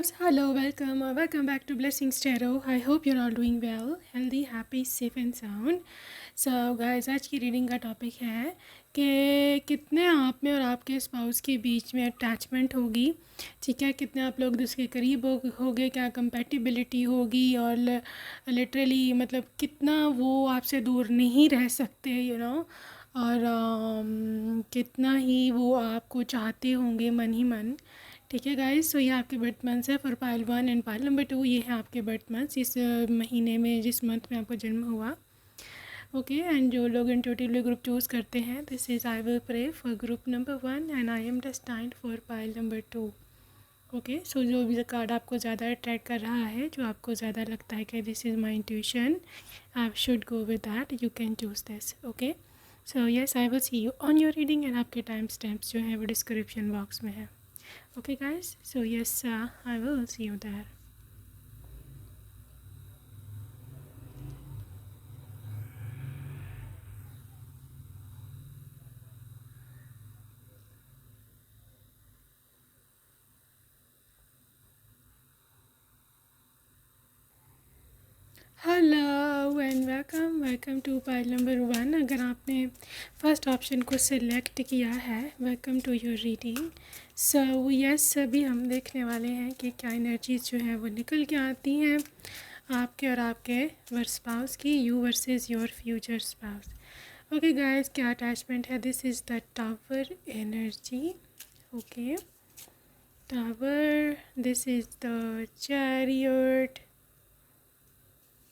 loves, hello, welcome or welcome back to Blessings Tarot. I hope you're all doing well, healthy, happy, safe and sound. So guys, आज की reading का topic है कि कितने आप में और आपके स्पाउस के बीच में अटैचमेंट होगी, ठीक है। कितने आप लोग दूसरे के करीब होगे, क्या कंपैटिबिलिटी होगी और लिटरली मतलब कितना वो आपसे दूर नहीं रह सकते, और कितना ही वो आपको चाहते होंगे मन ही मन, ठीक है गाइस। सो ये आपके बर्थ मंथ्स है for pile 1 and pile number 2। ये है आपके बर्थ मंथ्स इस महीने में, जिस मंथ में आपका जन्म हुआ, ओके। एंड जो लोग इंट्यूटिवली ग्रुप चूज़ करते हैं, this is I will pray for group number 1 and I am destined for pile number 2, okay. So जो भी कार्ड आपको ज़्यादा अट्रैक्ट कर रहा है, जो आपको ज़्यादा लगता है कि this is my intuition, I should go with that, you can choose this, okay. So yes, I will see you on your reading and आपके टाइम स्टैम्प्स जो है वो डिस्क्रिप्शन बॉक्स में है, okay guys. So yes, I will see you there. Hello and welcome to pile number 1। अगर आपने first option को select किया है, welcome to your reading. So yes, अभी हम देखने वाले हैं कि क्या एनर्जीज जो है वो निकल के आती हैं आपके और आपके स्पाउस की, you versus your future spouse. Okay guys, क्या अटैचमेंट है? This is the tower energy, okay. Tower, this is the chariot,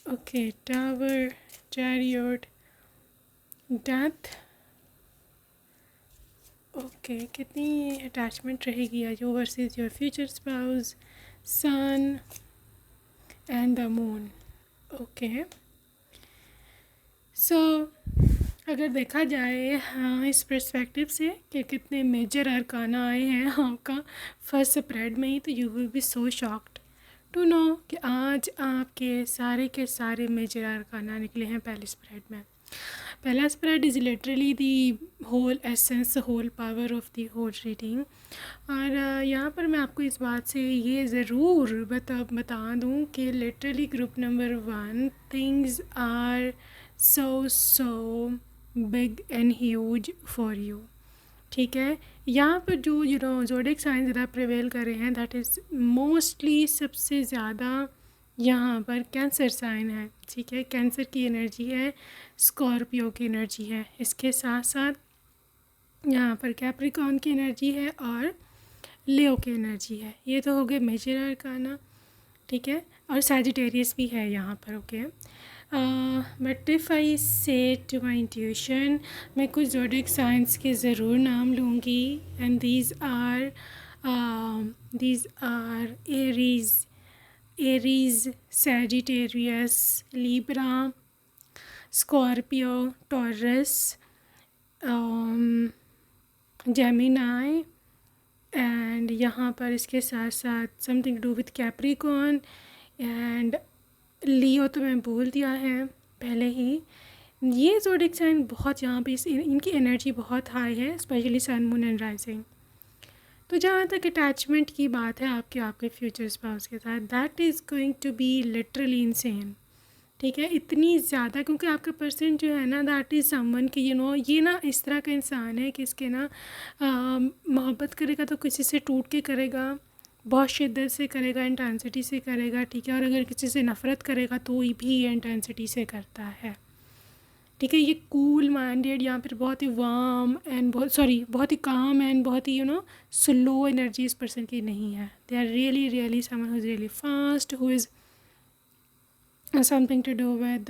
okay. Tower, chariot, death, okay. कितनी अटैचमेंट रहेगी you versus your future spouse, sun and the moon, okay. So अगर देखा जाए हाँ इस perspective से कि कितने मेजर अरकाना आए हैं आपका फर्स्ट स्प्रेड में ही, तो you will be so shocked to know कि आज आपके सारे के सारे मेजर अरकाना निकले हैं पहले स्प्रेड में। पहला spread is literally the whole essence, whole power of the whole reading. और यहाँ पर मैं आपको इस बात से ये ज़रूर बता दूँ कि literally group number 1 things are so big and huge for you, ठीक है। यहाँ पर जो ज़ोडिक साइन ज़्यादा प्रिवेल कर रहे हैं, दैट इज़ मोस्टली सबसे ज़्यादा यहाँ पर कैंसर साइन है, ठीक है। कैंसर की एनर्जी है, स्कॉर्पियो की एनर्जी है, इसके साथ साथ यहाँ पर कैप्रिकॉर्न की एनर्जी है और लियो की एनर्जी है। ये तो हो गए मेजर अरकाना, ठीक है। और सैजिटेरियस भी है यहाँ पर, ओके। बट इफ़ आई से टू माई इंट्यूशन, मैं कुछ ज़ोडिक साइंस के ज़रूर नाम लूँगी, and these are Aries, Sagittarius, Libra, Scorpio, Taurus, Gemini, and यहाँ पर इसके साथ साथ something to do with Capricorn and Leo, तो मैं बोल दिया है पहले ही। ये ज़ोडिक साइन बहुत यहाँ पे इनकी एनर्जी बहुत हाई है, specially sun, moon and rising. तो जहाँ तक अटैचमेंट की बात है आपके फ्यूचर स्पाउस के साथ, that is going to be literally insane, ठीक है। इतनी ज़्यादा, क्योंकि आपका पर्सन जो है ना, दैट इज़ समवन कि ये ना इस तरह का इंसान है कि इसके ना मोहब्बत करेगा तो किसी से टूट के करेगा, बहुत शिद्दत से करेगा, इंटेंसिटी से करेगा, ठीक है। और अगर किसी से नफ़रत करेगा तो भी इंटेंसिटी से करता है, ठीक है। ये कूल माइंडेड, यहाँ पर बहुत ही वार्म एंड बहुत ही काम एंड बहुत ही स्लो एनर्जी इस पर्सन की नहीं है। They are really someone who is really fast, who is something to do with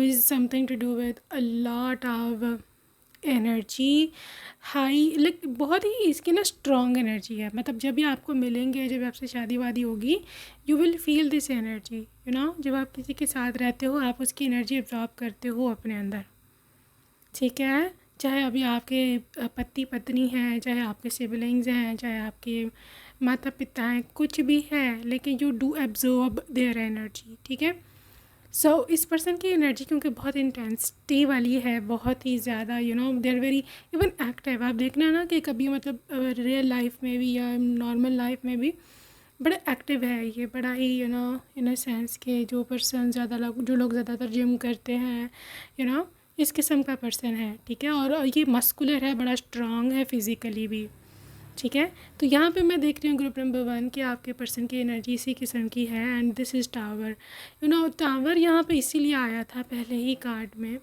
is something to do with a lot of energy high, like बहुत ही इसकी ना स्ट्रॉन्ग एनर्जी है। मतलब जब भी आपको मिलेंगे, जब आपसे शादी वादी होगी, you will feel this energy, जब आप किसी के साथ रहते हो, आप उसकी एनर्जी एब्जॉर्ब करते हो अपने अंदर, ठीक है। चाहे अभी आपके पति पत्नी हैं, चाहे आपके सिबलिंग्स हैं, चाहे आपके माता पिता हैं, कुछ भी है, लेकिन you do absorb their energy, ठीक है। सो इस पर्सन की एनर्जी क्योंकि बहुत इंटेंसिटी वाली है, बहुत ही ज़्यादा they are very even active. आप देखना ना कि कभी मतलब रियल लाइफ में भी या नॉर्मल लाइफ में भी बड़ा एक्टिव है ये, बड़ा ही इन अ सेंस के जो पर्सन ज़्यादा लोग, जो लोग ज़्यादातर जिम करते हैं इस किस्म का पर्सन है, ठीक है। और ये मस्कुलर है, बड़ा स्ट्रांग है फिज़िकली भी, ठीक है। तो यहाँ पे मैं देख रही हूँ ग्रुप नंबर 1 कि आपके पर्सन की एनर्जी इसी किस्म की है। And this is tower. Tower यहाँ पे इसीलिए आया था पहले ही कार्ड में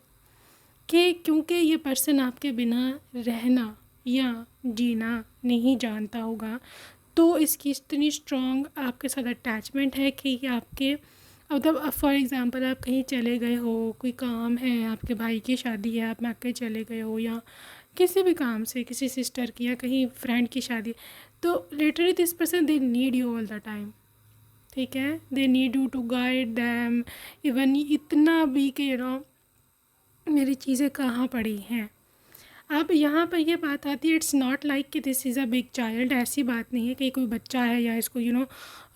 कि क्योंकि ये पर्सन आपके बिना रहना या जीना नहीं जानता होगा, तो इसकी इतनी स्ट्रॉन्ग आपके साथ अटैचमेंट है कि ये आपके मतलब फॉर एग्ज़ाम्पल आप कहीं चले गए हो, कोई काम है, आपके भाई की शादी है, आप मैके चले गए हो, या किसी भी काम से किसी सिस्टर की या कहीं फ्रेंड की शादी, तो literally this person they need you all the time, ठीक है। They need you to guide them, even इतना भी कि मेरी चीज़ें कहाँ पड़ी हैं। अब यहाँ पर ये बात आती है, इट्स नॉट लाइक कि this is a big child, ऐसी बात नहीं है कि कोई बच्चा है या इसको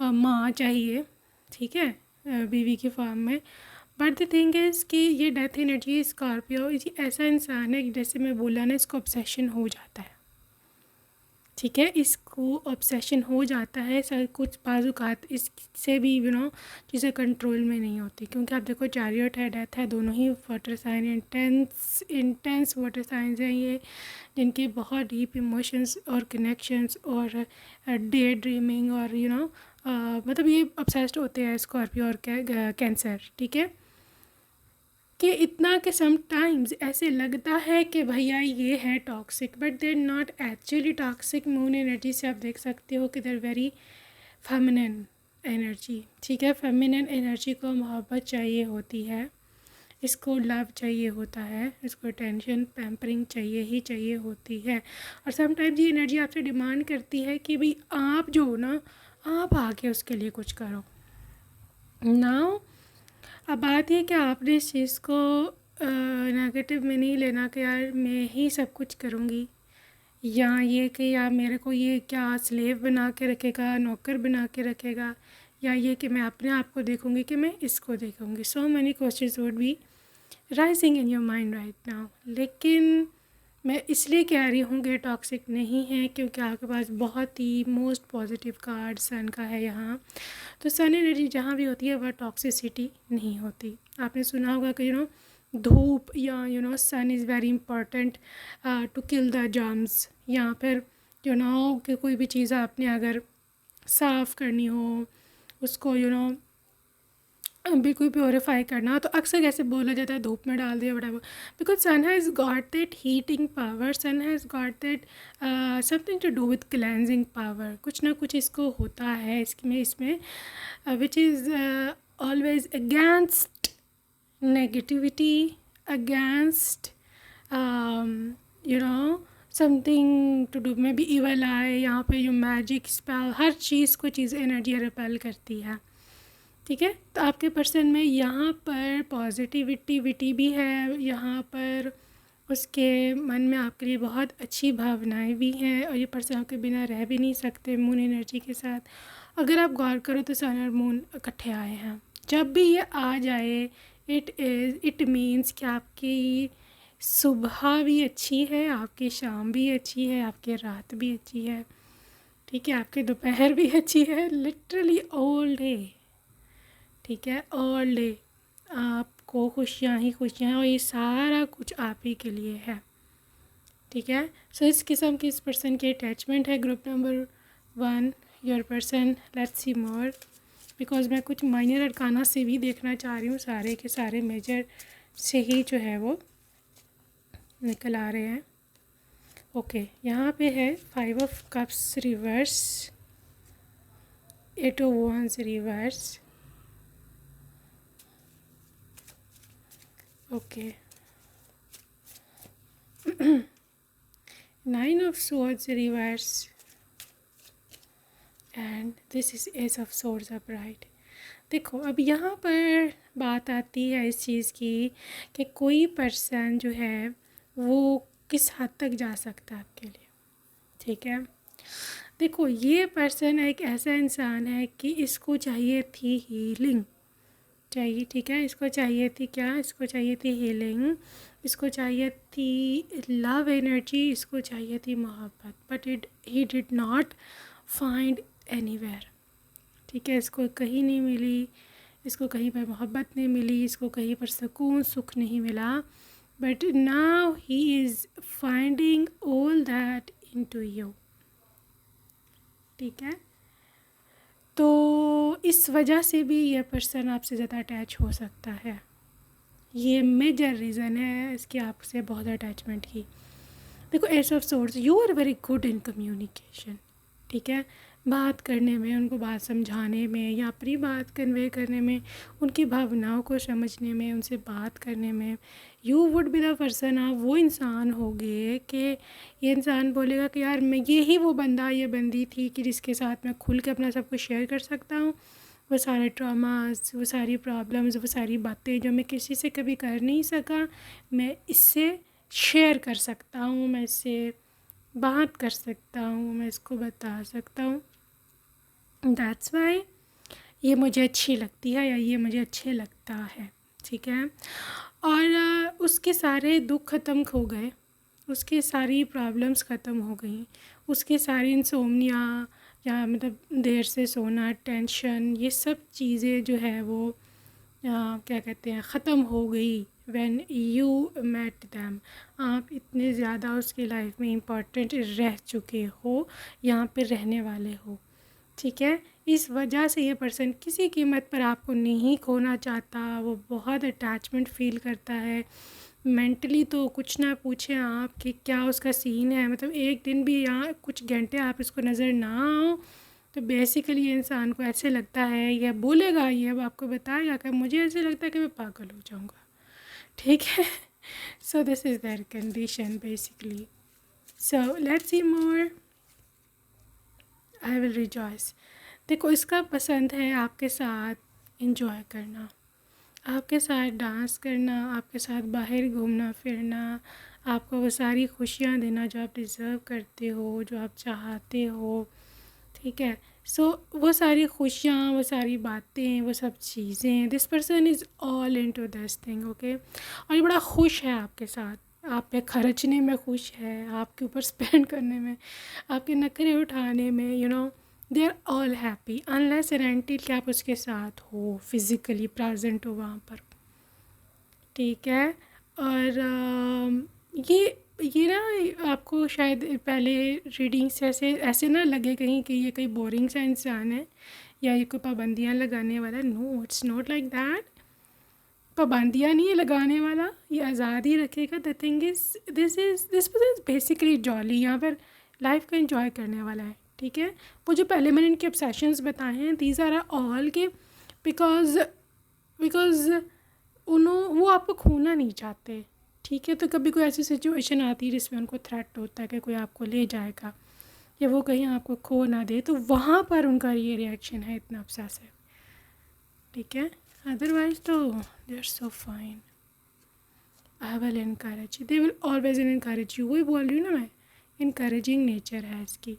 माँ चाहिए, ठीक है, बीवी की फॉर्म में। बट द थिंग इज़ कि ये डेथ एनर्जी स्कॉर्पियो ये ऐसा इंसान है, जैसे मैं बोला ना, इसको ऑब्सेशन हो जाता है, ठीक है। इसको ऑब्सेशन हो जाता है, सर कुछ बाज़ात इससे भी चीज़ें कंट्रोल में नहीं होती, क्योंकि आप देखो चैरियट है, डेथ है, दोनों ही water sign, intense water signs हैं ये, जिनके बहुत डीप इमोशंस और कनेक्शंस और डे ड्रीमिंग और मतलब ये ऑब्सेस्ड होते हैं स्कॉर्पियो और कैंसर, ठीक है। कि इतना कि समटाइम्स ऐसे लगता है कि भैया ये है toxic, but there not actually toxic. Moon energy से आप देख सकते हो कि देर वेरी फेमिनिन एनर्जी, ठीक है। फेमिनिन एनर्जी को मोहब्बत चाहिए होती है, इसको लव चाहिए होता है, इसको टेंशन पैम्परिंग चाहिए ही चाहिए होती है। और समटाइम्स ये एनर्जी आपसे डिमांड करती है कि भाई आप जो हो ना, आप आके उसके लिए कुछ करो ना। अब बात ये कि आपने इस चीज़ को नेगेटिव में नहीं लेना कि यार मैं ही सब कुछ करूँगी, या ये कि यार मेरे को ये क्या स्लेव बना के रखेगा, नौकर बना के रखेगा, या ये कि मैं अपने आप को देखूँगी कि मैं इसको देखूँगी। So many questions would be rising in your mind right now. लेकिन मैं इसलिए कह रही हूँ कि टॉक्सिक नहीं है क्योंकि आपके पास बहुत ही मोस्ट पॉजिटिव कार्ड सन का है यहाँ। तो सन एनर्जी जहाँ भी होती है वह टॉक्सिसिटी नहीं होती। आपने सुना होगा कि धूप या sun is very important to kill the germs, या फिर कि कोई भी चीज़ आपने अगर साफ़ करनी हो, उसको बिल्कुल प्योरीफाई करना, तो अक्सर कैसे बोला जाता है धूप में डाल दिया whatever, because sun has got that heating power, sun has got that something to do with cleansing power. कुछ ना कुछ इसको होता है इसमें which is always against negativity, against something to do में भी इवल आए, यहाँ पे जो मैजिक स्पेल, हर चीज़ को चीज़ एनर्जी रिपेल करती है, ठीक है। तो आपके पर्सन में यहाँ पर पॉजिटिविटी भी है, यहाँ पर उसके मन में आपके लिए बहुत अच्छी भावनाएं भी हैं, और ये पर्सन आपके बिना रह भी नहीं सकते मून एनर्जी के साथ। अगर आप गौर करो तो सन और मून इकट्ठे आए हैं, जब भी ये आ जाए इट मीन्स कि आपकी सुबह भी अच्छी है, आपकी शाम भी अच्छी है, आपकी रात भी अच्छी है, ठीक है, आपकी दोपहर भी अच्छी है, लिटरली ऑल डे, ठीक है, ऑल डे आपको खुशियाँ ही खुशियाँ हैं, और ये सारा कुछ आप ही के लिए है, ठीक है। सो इस किस्म की इस पर्सन की अटैचमेंट है group number 1 your person. Let's see more, because मैं कुछ माइनर अरकाना से भी देखना चाह रही हूँ, सारे के सारे मेजर से ही जो है वो निकल आ रहे हैं। ओके, यहाँ पे है 5 of cups reverse, 8 of wands reverse, okay, 9 of swords reverse, and this is S of swords upright। देखो अब यहाँ पर बात आती है इस चीज़ की कि कोई पर्सन जो है वो किस हद तक जा सकता है आपके लिए, ठीक है। देखो ये पर्सन एक ऐसा इंसान है कि इसको चाहिए थी हीलिंग, चाहिए, ठीक है। इसको चाहिए थी क्या, इसको चाहिए थी हीलिंग, इसको चाहिए थी लव एनर्जी, इसको चाहिए थी मोहब्बत, but he did not find anywhere, ठीक है। इसको कहीं नहीं मिली, इसको कहीं पर मोहब्बत नहीं मिली, इसको कहीं पर सुकून सुख नहीं मिला, but now he is finding all that into you, ठीक है। तो इस वजह से भी यह पर्सन आपसे ज़्यादा अटैच हो सकता है, ये मेजर रीज़न है इसकी आपसे बहुत अटैचमेंट की। देखो, as of source, you are very good in communication, ठीक है। बात करने में, उनको बात समझाने में या अपनी बात कन्वे करने में, उनकी भावनाओं को समझने में, उनसे बात करने में, you would be the person. आप वो इंसान होगे कि ये इंसान बोलेगा कि यार मैं यही वो बंदा, ये बंदी थी कि जिसके साथ मैं खुल के अपना सब कुछ शेयर कर सकता हूँ, वो सारे ट्रॉमास, वो सारी प्रॉब्लम्स, वो सारी बातें जो मैं किसी से कभी कर नहीं सका, मैं इससे शेयर कर सकता हूँ, मैं इससे बात कर सकता हूँ, मैं इसको बता सकता हूँ। दैट्स वाई ये मुझे अच्छी लगती है या ये मुझे अच्छे लगता है, ठीक है। और उसके सारे दुख ख़त्म हो गए, उसकी सारी प्रॉब्लम्स ख़त्म हो गई, उसकी सारी इंसोम्निया या मतलब देर से सोना, टेंशन, ये सब चीज़ें जो है वो क्या कहते हैं ख़त्म हो गई व्हेन यू मेट दैम। आप इतने ज़्यादा उसकी लाइफ में इम्पॉर्टेंट रह चुके हो, यहाँ पे रहने वाले हो, ठीक है। इस वजह से ये पर्सन किसी कीमत पर आपको नहीं खोना चाहता, वो बहुत अटैचमेंट फ़ील करता है। मेंटली तो कुछ ना पूछें आप कि क्या उसका सीन है, मतलब एक दिन भी यहाँ कुछ घंटे आप इसको नज़र ना आओ तो बेसिकली इंसान को ऐसे लगता है, या बोलेगा, ये अब आपको बताएगा कि मुझे ऐसे लगता है कि मैं पागल हो जाऊँगा, ठीक है। सो this is there condition basically. So let's see more, I will rejoice. देखो, इसका पसंद है आपके साथ इंजॉय करना, आपके साथ डांस करना, आपके साथ बाहर घूमना फिरना, आपको वो सारी खुशियाँ देना जो आप डिज़र्व करते हो, जो आप चाहते हो, ठीक है। सो वो सारी खुशियाँ, वो सारी बातें, वो सब चीज़ें, this person is all into this thing, okay. और ये बड़ा खुश है आपके साथ, आप पे खर्चने में खुश है, आपके ऊपर स्पेंड करने में, आपके नखरे उठाने में, you know, they are all happy unless and until कि आप उसके साथ हो, फिज़िकली प्रेजेंट हो वहाँ पर, ठीक है। और ये ना आपको शायद पहले रीडिंग से ऐसे ना लगे कहीं कि ये कोई बोरिंग सा इंसान है या ये कोई पाबंदियाँ लगाने वाला। No, it's not like that. पाबंदियाँ नहीं है लगाने वाला, ये आज़ादी रखेगा। The thing is this person is basically jolly, यहाँ पर लाइफ को एंजॉय करने वाला है, ठीक है। वो जो पहले मैंने इनके ऑब्सेशंस बताए हैं, दीज आर ऑल के बिकॉज वो आपको खोना नहीं चाहते, ठीक है। तो कभी कोई ऐसी सिचुएशन आती है जिसमें उनको थ्रेट होता है कि कोई आपको ले जाएगा या वो कहीं आपको खो ना दे, तो वहाँ पर उनका ये रिएक्शन है इतना ऑब्सेसिव, ठीक है। अदरवाइज तो they are so fine. I will encourage, they will always encourage you. वही बोल रही हूँ ना मैं, इनकरेजिंग नेचर है इसकी।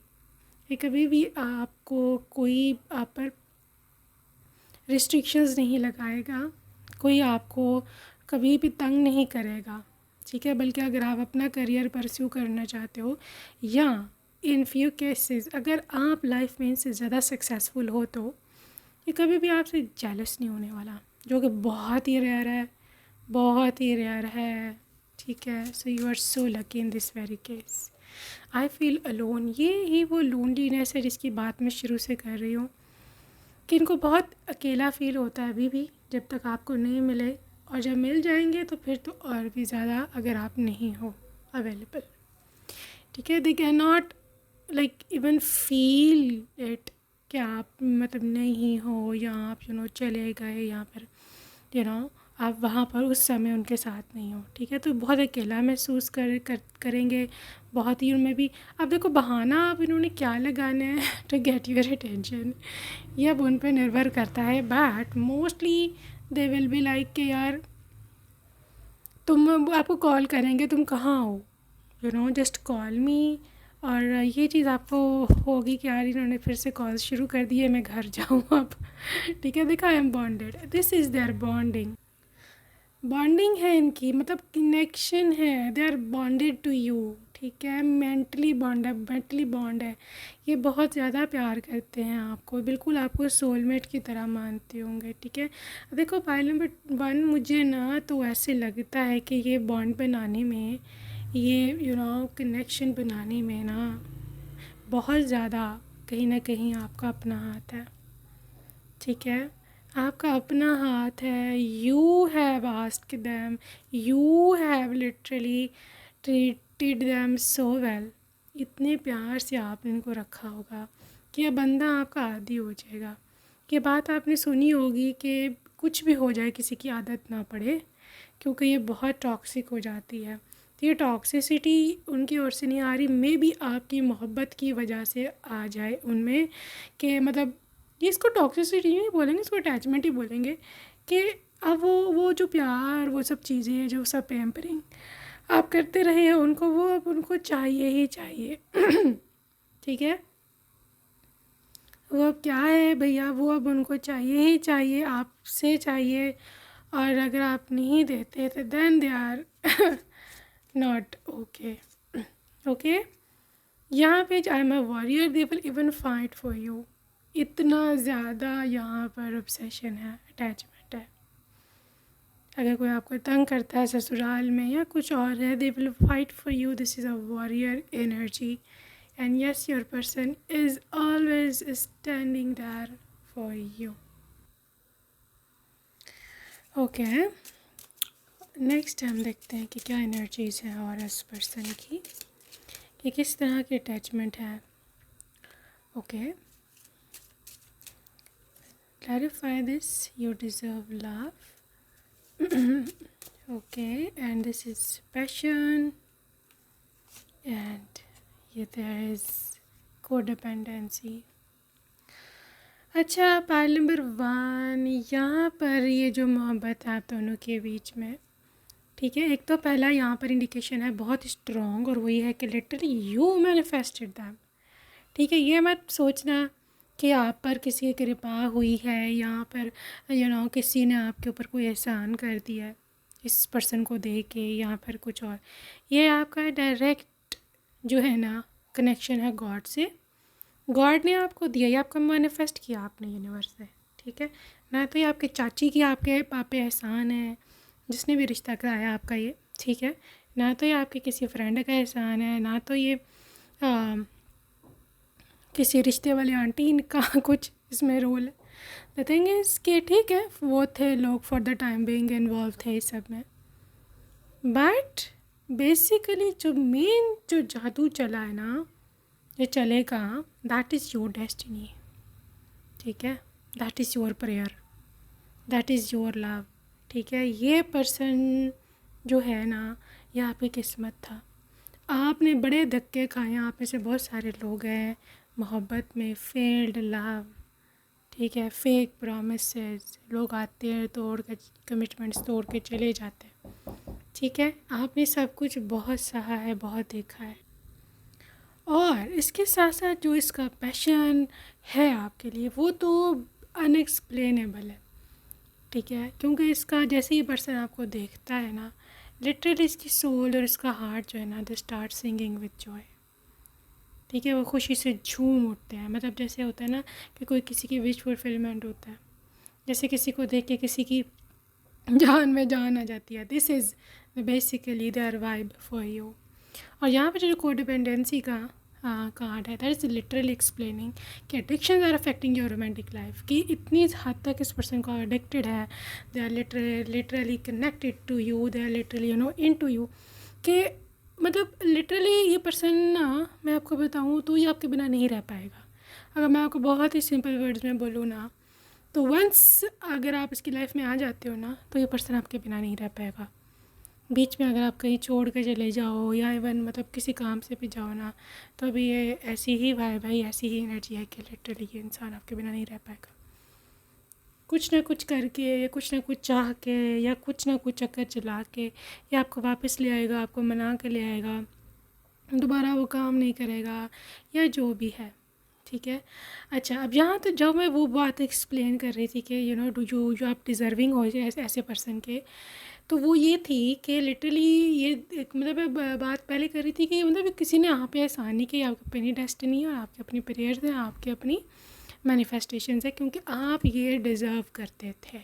ये कभी भी आपको कोई आप पर रिस्ट्रिक्शंस नहीं लगाएगा, कोई आपको कभी भी तंग नहीं करेगा, ठीक है। बल्कि अगर आप अपना करियर परस्यू करना चाहते हो या इन फ्यू केसेस अगर आप लाइफ में इनसे ज़्यादा सक्सेसफुल हो तो ये कभी भी आपसे जेलस नहीं होने वाला, जो कि बहुत ही रेयर है, बहुत ही रेयर है, ठीक है। So you are so lucky in this very case. I feel alone, ये ही वो लोनलीनेस है जिसकी बात मैं शुरू से कर रही हूँ कि इनको बहुत अकेला फ़ील होता है अभी भी जब तक आपको नहीं मिले, और जब मिल जाएंगे तो फिर तो और भी ज़्यादा अगर आप नहीं हो अवेलेबल, ठीक है। They can not like even feel it कि आप मतलब नहीं हो या आप चले गए या फिर आप वहाँ पर उस समय उनके साथ नहीं हो, ठीक है। तो बहुत अकेला महसूस करेंगे बहुत ही उनमें भी। अब देखो, बहाना अब इन्होंने क्या लगाना है टू गेट योर अटेंशन, ये अब उन पर निर्भर करता है। But mostly they will be like कि यार तुम, आपको कॉल करेंगे, तुम कहाँ हो, जस्ट कॉल मी, और ये चीज़ आपको होगी कि यार इन्होंने फिर से कॉल शुरू कर दिए, मैं घर जाऊँ अब। ठीक है, देखा, I am bonded, this is their bonding. Bonding है इनकी, मतलब कनेक्शन है, they are bonded to you. ठीक है, मेंटली बॉन्ड है, मेंटली बॉन्ड है। ये बहुत ज़्यादा प्यार करते हैं आपको, बिल्कुल आपको सोलमेट की तरह मानते होंगे। ठीक है, देखो पॉइंट नंबर 1, मुझे ना तो ऐसे लगता है कि ये बॉन्ड बनाने में, ये कनेक्शन बनाने में ना बहुत ज़्यादा कहीं ना कहीं आपका अपना हाथ है। ठीक है, आपका अपना हाथ है। You have asked them, you have literally treated them so well. इतने प्यार से आपने इनको रखा होगा कि ये बंदा आपका आदी हो जाएगा। ये बात आपने सुनी होगी कि कुछ भी हो जाए किसी की आदत ना पड़े, क्योंकि ये बहुत टॉक्सिक हो जाती है। तो ये टॉक्सिसिटी उनकी ओर से नहीं आ रही, मे बी आपकी मोहब्बत की वजह से आ जाए उनमें, कि मतलब ये इसको टॉक्सिसिटी नहीं बोलेंगे, इसको अटैचमेंट ही बोलेंगे। कि अब वो जो प्यार, वो सब चीज़ें, जो सब पैम्परिंग आप करते रहे हैं उनको, वो अब उनको चाहिए ही चाहिए। ठीक है, वो अब क्या है भैया, वो अब उनको चाहिए ही चाहिए, आपसे चाहिए। और अगर आप नहीं देते तो then they are not okay. Okay, यहाँ पे I am a warrior, they will even fight for you. इतना ज़्यादा यहाँ पर ऑब्सेशन है, अटैचमेंट है। अगर कोई आपको तंग करता है ससुराल में या कुछ और है, they will fight for you. This is a warrior energy, and yes, your person is always standing there for you. Okay, next हम देखते हैं कि क्या एनर्जीज़ हैं और इस पर्सन की, कि किस तरह की अटैचमेंट है। Okay, clarify this, you deserve love. Okay, and this is passion, and there is codependency. अच्छा, पाइल नंबर 1, यहाँ पर ये जो मोहब्बत है आप दोनों के बीच में, ठीक है, एक तो पहला यहाँ पर इंडिकेशन है बहुत स्ट्रॉन्ग, और वही है कि लिटरली यू मैनिफेस्टेड दैम। ठीक है, ये मत सोचना कि आप पर किसी की कृपा हुई है, यहाँ पर किसी ने आपके ऊपर कोई एहसान कर दिया है इस पर्सन को दे के, यहाँ पर कुछ और। ये आपका डायरेक्ट जो है ना कनेक्शन है गॉड से। गॉड ने आपको दिया, ये आपका मैनिफेस्ट किया आपने यूनिवर्स से। ठीक है, ना तो ये आपके चाची की आपके पापे एहसान है जिसने भी रिश्ता कराया आपका ये। ठीक है, ना तो ये आपके किसी फ्रेंड का एहसान है, ना तो ये किसी रिश्ते वाली आंटी इनका कुछ इसमें रोल है। द थिंग इज़ कि ठीक है, वो थे लोग for the time being involve थे इस सब में, बट बेसिकली जो मेन जो जादू चला है ना, ये चलेगा, दैट इज़ योर डेस्टिनी। ठीक है, that is your prayer, that is your love. ठीक है, ये पर्सन जो है ना, ये आपकी किस्मत था। आपने बड़े धक्के खाए, आप में से बहुत सारे लोग हैं मोहब्बत में, फेल्ड लव। ठीक है, फेक प्रॉमिसेस, लोग आते हैं तोड़ के, कमिटमेंट्स तोड़ के चले जाते हैं। ठीक है, आपने सब कुछ बहुत सहा है, बहुत देखा है, और इसके साथ साथ जो इसका पैशन है आपके लिए, वो तो अनएक्सप्लेनेबल है। ठीक है, क्योंकि इसका जैसे ही पर्सन आपको देखता है ना, लिटरली इसकी सोल और इसका हार्ट जो है ना, they start singing with Joy. ठीक है, वो खुशी से झूम उठते हैं। मतलब जैसे होता है ना कि कोई किसी की विश फुलफिलमेंट होता है, जैसे किसी को देख के किसी की जान में जान आ जाती है। This is basically their vibe for you. और यहाँ पर जो कोडिपेंडेंसी का कार्ड है, दैट इज़ लिटरली एक्सप्लेनिंग कि addiction are affecting your romantic life, कि इतनी हद तक इस पर्सन को एडिक्टेड है, they are literally connected to you, they are literally into you, कि मतलब लिटरली ये पर्सन ना, मैं आपको बताऊँ तो ये आपके बिना नहीं रह पाएगा। अगर मैं आपको बहुत ही सिंपल वर्ड्स में बोलूँ ना, तो वंस अगर आप इसकी लाइफ में आ जाते हो ना, तो ये पर्सन आपके बिना नहीं रह पाएगा। बीच में अगर आप कहीं छोड़ के चले जाओ, या इवन मतलब किसी काम से भी जाओ ना, तो अभी ये ऐसी ही भाई ऐसी ही एनर्जी है कि लिटरली ये इंसान आपके बिना नहीं रह पाएगा। कुछ ना कुछ करके, या कुछ ना कुछ चाह के, या कुछ ना कुछ चक्कर चला के, या आपको वापस ले आएगा, आपको मना के ले आएगा। दोबारा वो काम नहीं करेगा या जो भी है, ठीक है। अच्छा, अब यहाँ तो जब मैं वो बात एक्सप्लेन कर रही थी कि जो आप डिज़र्विंग हो ऐसे ऐसे पर्सन के, तो वो ये थी कि लिटरली ये एक मतलब मैं बात पहले कर रही थी कि मतलब किसी ने आप पे एहसान नहीं किया, आपकी अपनी डेस्टिनी है और आपकी अपनी प्रेयर्स हैं, आपकी अपनी मैनिफेस्टेशंस है, क्योंकि आप ये डिज़र्व करते थे।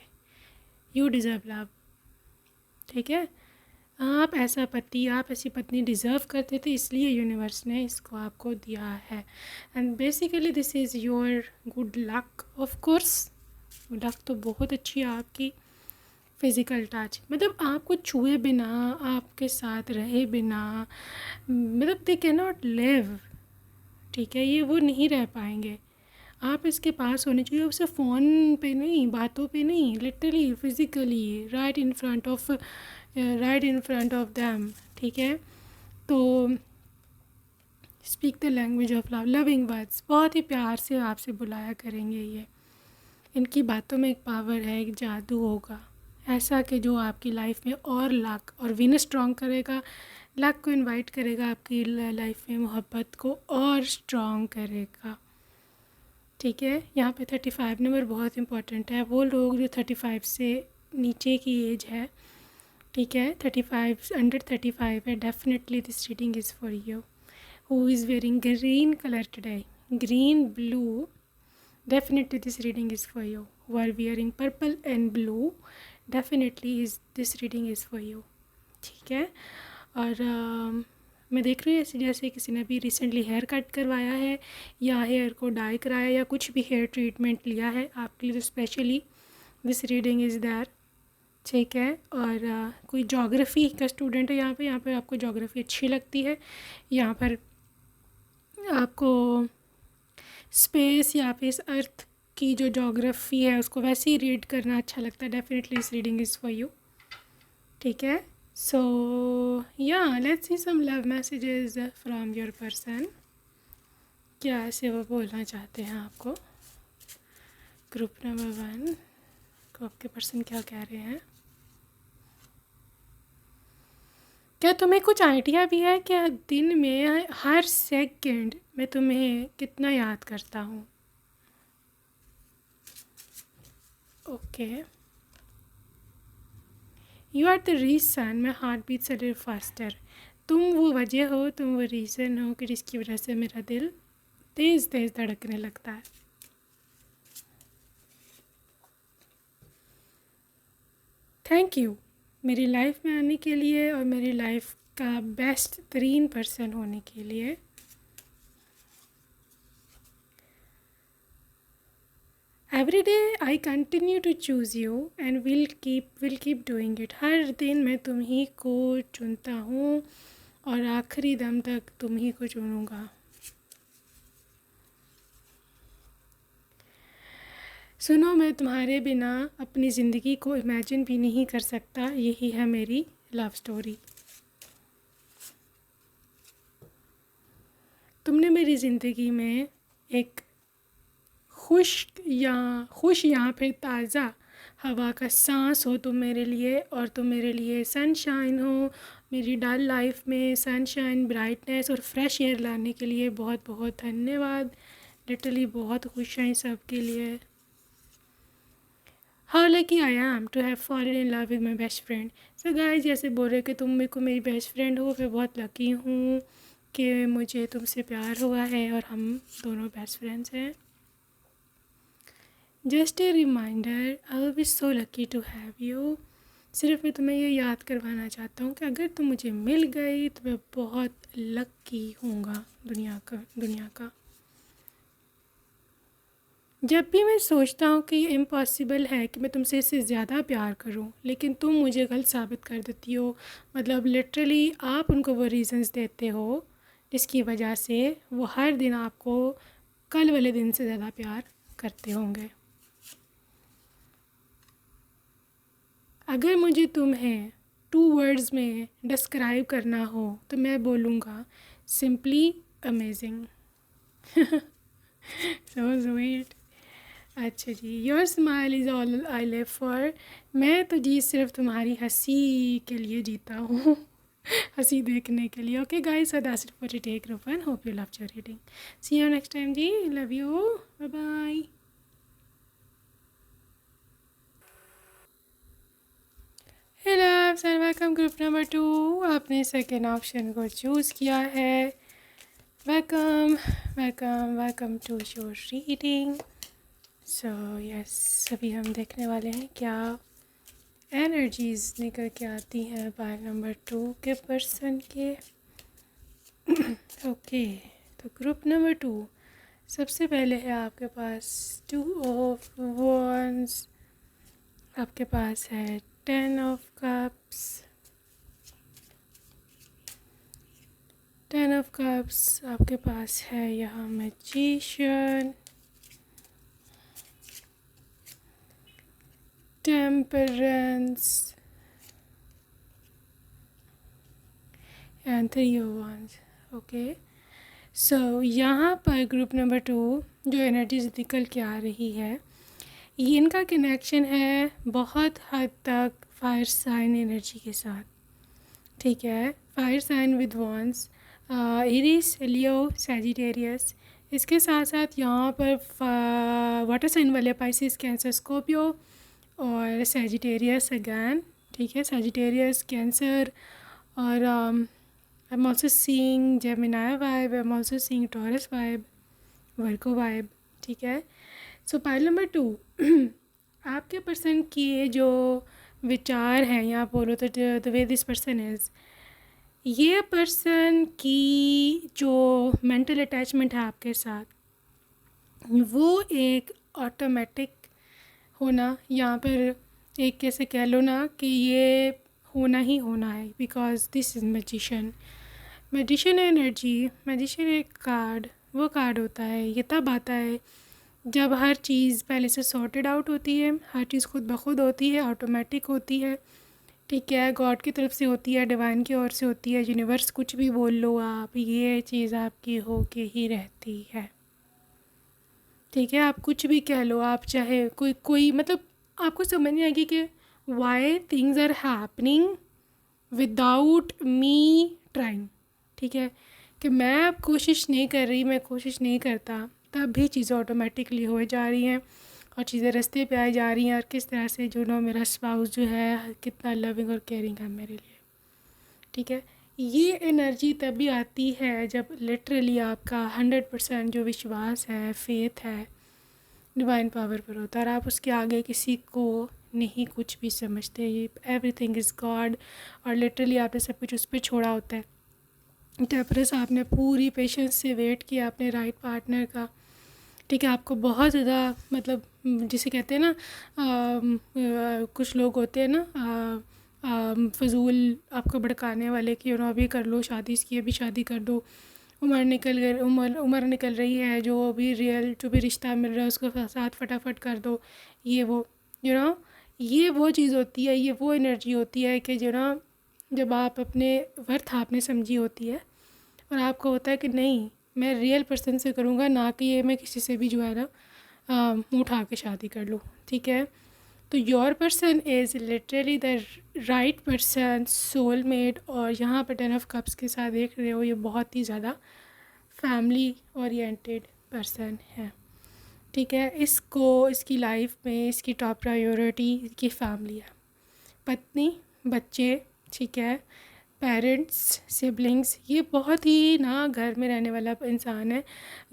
यू डिज़र्व लव, ठीक है। आप ऐसा पति, आप ऐसी पत्नी डिज़र्व करते थे, इसलिए यूनिवर्स ने इसको आपको दिया है। And basically this is your good luck. Of course luck तो बहुत अच्छी है आपकी। फ़िज़िकल टच मतलब आपको छुए बिना, आपके साथ रहे बिना, मतलब दे कैन नॉट लिव, ठीक है, ये वो नहीं रह पाएंगे। आप इसके पास होने चाहिए, उसे फ़ोन पे नहीं, बातों पे नहीं, literally physically right in front of them, ठीक है। तो speak the language of love, loving words, बहुत ही प्यार से आपसे बुलाया करेंगे ये। इनकी बातों में एक पावर है, एक जादू होगा ऐसा कि जो आपकी लाइफ में और लक और विन स्ट्रॉन्ग करेगा, लक को इनवाइट करेगा आपकी लाइफ में, मोहब्बत को और स्ट्रॉन्ग करेगा, ठीक है। यहाँ पे 35 नंबर बहुत इंपॉर्टेंट है। वो लोग जो 35 से नीचे की एज है, ठीक है, 35 अंडर 35 है, definitely this reading is for you. Who is wearing green colour today, green blue, definitely this reading is for you. Who are wearing purple and blue, definitely is this reading is for you, ठीक है। और मैं देख रही हूँ जैसे किसी ने भी रिसेंटली हेयर कट करवाया है या हेयर को डाई कराया या कुछ भी हेयर ट्रीटमेंट लिया है, आपके लिए तो specially this reading is there, ठीक है। और कोई जोग्राफ़ी का स्टूडेंट है यहाँ पे आपको जोग्राफ़ी अच्छी लगती है, यहाँ पर आपको स्पेस या फिर इस अर्थ की जो जोग्राफ़ी है उसको वैसे ही रीड करना अच्छा लगता है, डेफिनेटली इस रीडिंग इज़ फॉर यू, ठीक है। So yeah let's see some love messages from your person. क्या ऐसे वो बोलना चाहते हैं आपको? ग्रुप नंबर 1 को आपके पर्सन क्या कह रहे हैं? क्या तुम्हें कुछ आइडिया भी है कि दिन में हर सेकंड मैं तुम्हें कितना याद करता हूँ? Okay, you are the reason my heart beats a little faster. तुम वो वजह हो, तुम वो रीज़न हो कि जिसकी वजह से मेरा दिल तेज़ तेज़ धड़कने लगता है। थैंक यू मेरी लाइफ में आने के लिए और मेरी लाइफ का बेस्ट तरीन पर्सन होने के लिए। Every day I continue to choose you and will keep doing it. हर दिन मैं तुम ही को चुनता हूँ और आखिरी दम तक तुम ही को चुनूँगा। सुनो, मैं तुम्हारे बिना अपनी ज़िंदगी को इमेजिन भी नहीं कर सकता, यही है मेरी लव स्टोरी। तुमने मेरी ज़िंदगी में एक खुश या फिर ताज़ा हवा का सांस हो तुम मेरे लिए, और तुम मेरे लिए सनशाइन हो। मेरी डल लाइफ में सनशाइन, ब्राइटनेस और फ्रेश एयर लाने के लिए बहुत बहुत धन्यवाद। लिटरली बहुत खुश हैं सब के लिए। How lucky I am to have fallen in love with my best friend. So guys, जैसे बोल रहे कि तुम मेरे को मेरी बेस्ट फ्रेंड हो, मैं बहुत लकी हूँ कि मुझे तुमसे प्यार हुआ है और हम दोनों बेस्ट फ्रेंड्स हैं। Just a reminder, I will be so lucky to have you. सिर्फ मैं तुम्हें ये याद करवाना चाहता हूँ कि अगर तुम मुझे मिल गई तो मैं बहुत लकी हूँगा दुनिया का। जब भी मैं सोचता हूँ कि ये इम्पॉसिबल है कि मैं तुमसे इससे ज़्यादा प्यार करूँ, लेकिन तुम मुझे गलत साबित कर देती हो। मतलब लिटरली आप उनको वो रीज़न्स देते हो जिसकी वजह से वो हर दिन आपको कल वाले दिन से ज़्यादा प्यार करते होंगे। अगर मुझे तुम्हें 2 वर्ड्स में डिस्क्राइब करना हो तो मैं बोलूँगा सिंपली अमेजिंग। So sweet. अच्छा जी, your smile is all I live for. मैं तो जी सिर्फ तुम्हारी हंसी के लिए जीता हूँ। हंसी देखने के लिए। Okay guys, so that's it for today group 1. Hope you loved your reading. See you next time जी. Love you. Bye bye. Hey loves and welcome group number 2. आपने सेकेंड ऑप्शन को चूज़ किया है. Welcome welcome welcome to your reading. So yes, अभी हम देखने वाले हैं क्या एनर्जीज निकल के आती हैं पाइल नंबर 2 के पर्सन के. ओके तो ग्रुप नंबर 2, सबसे पहले है आपके पास 2 ऑफ वॉन्ड्स, आपके पास है 10 ऑफ कप्स, 10 ऑफ कप्स, आपके पास है यहाँ magician, temperance and 3 of wands. Okay so यहाँ पर ग्रुप नंबर 2 जो एनर्जीज निकल के आ रही है, ये इनका कनेक्शन है बहुत हद तक फायर साइन एनर्जी के साथ. ठीक है, fire sign with wands, Aries, Leo, Sagittarius. इसके साथ साथ यहाँ पर वाटर साइन वाले पाइसिस, कैंसर, स्कॉर्पियो और सैजिटेरियस अगैन. ठीक है, सैजिटेरियस, कैंसर और I'm also seeing Gemini vibe, I'm also seeing Taurus vibe, Virgo vibe. ठीक है, सो पाइल नंबर 2 आपके पर्सन की जो विचार हैं या बोलो तो the way this person is, ये पर्सन की जो मेंटल अटैचमेंट है आपके साथ, वो एक ऑटोमेटिक होना, यहाँ पर एक कैसे कह लो ना कि ये होना ही होना है, because this is magician. Magician energy, magician एक कार्ड, वो कार्ड होता है, ये तब आता है जब हर चीज़ पहले से सॉर्टेड आउट होती है, हर चीज़ खुद ब खुद होती है, ऑटोमेटिक होती है. ठीक है, गॉड की तरफ से होती है, डिवाइन की ओर से होती है, यूनिवर्स कुछ भी बोल लो आप, ये चीज़ आपकी हो के ही रहती है. ठीक है, आप कुछ भी कह लो, आप चाहे कोई मतलब आपको समझ नहीं आएगी कि why things are happening without me trying. ठीक है, कि मैं अब कोशिश नहीं कर रही, मैं कोशिश नहीं करता, तब भी चीज़ें ऑटोमेटिकली हो जा रही हैं और चीज़ें रास्ते पे आई जा रही हैं. और किस तरह से जो ना मेरा स्पाउस जो है कितना लविंग और केयरिंग है मेरे लिए. ठीक है, ये एनर्जी तभी आती है जब लिटरली आपका 100% जो विश्वास है, फेथ है डिवाइन पावर पर होता है और आप उसके आगे किसी को नहीं कुछ भी समझते. ये एवरीथिंग इज़ गॉड और लिटरली आपने सब कुछ उस पर छोड़ा होता है. टेम्परेंस, आपने पूरी पेशेंस से वेट किया अपने राइट पार्टनर का. ठीक है, आपको बहुत ज़्यादा मतलब जिसे कहते हैं ना कुछ लोग होते हैं ना फजूल आपको भड़काने वाले कि अभी कर लो शादी, इसकी अभी शादी कर दो, उम्र निकल रही है, जो अभी रियल जो भी रिश्ता मिल रहा है उसको साथ फटाफट कर दो, ये वो ये वो चीज़ होती है, ये वो एनर्जी होती है कि जब आप अपने वर्थ आपने समझी होती है और आपको होता है कि नहीं मैं रियल पर्सन से करूँगा, ना कि ये मैं किसी से भी जो है ना मुँह उठा के शादी कर लूँ. ठीक है, तो your person is literally the right person, soulmate. और यहाँ पर 10 ऑफ कप्स के साथ देख रहे हो, ये बहुत ही ज़्यादा फैमिली ओरिएंटेड पर्सन है. ठीक है, इसको इसकी लाइफ में इसकी टॉप प्रायोरिटी इसकी फैमिली है, पत्नी, बच्चे. ठीक है, पेरेंट्स, सिबलिंग्स. ये बहुत ही ना घर में रहने वाला इंसान है.